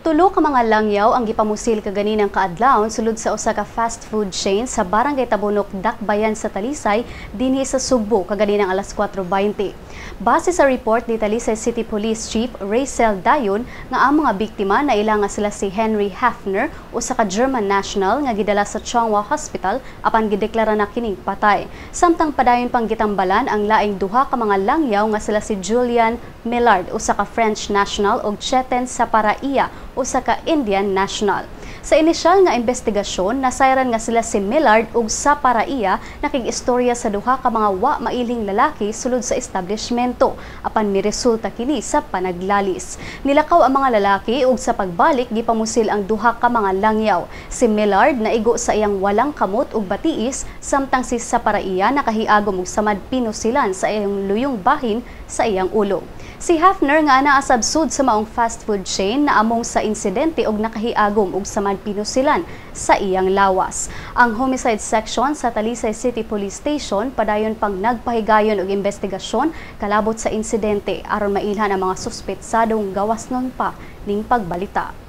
Tulo ka mga langyaw ang gipamusil kaganinang kaadlawon sulod sa usa ka fast food chain sa Barangay Tabunok, Dakbayan sa Talisay dinhi sa Sugbo kaganinang alas 4:20. Base sa report ni Talisay City Police Chief Racel Dayon nga ang mga biktima na ila nga sila si Henry Hafner, usa ka German national nga gidala sa Chongwa Hospital apan gideklara na kining patay. Samtang padayon pang gitambalan ang laing duha ka mga langyaw nga sila si Julian Millard, usa ka French national ug Cheten Saparaia, usa ka Indian national. Sa inisyal nga investigasyon, nasayran nga sila si Millard ug Saparaia nakig-istorya sa duha ka mga wa mailing lalaki sulod sa establishmento apan miresulta kini sa panaglalis. Nilakaw ang mga lalaki ug sa pagbalik gipamusil ang duha ka mga langyaw. Si Millard naigo sa iyang walang kamot ug batiis samtang si Saparaia nakahiagom og samad pinusilan sa iyang luyong bahin sa iyang ulo. Si Hafner nga naa sabsud sa maong fast food chain na among sa insidente og nakahiagom og samad pinusilan sa iyang lawas. Ang homicide section sa Talisay City Police Station padayon pang nagpahigayon og investigasyon kalabot sa insidente aron mailhan ang mga suspetsadong gawas nun pa ning pagbalita.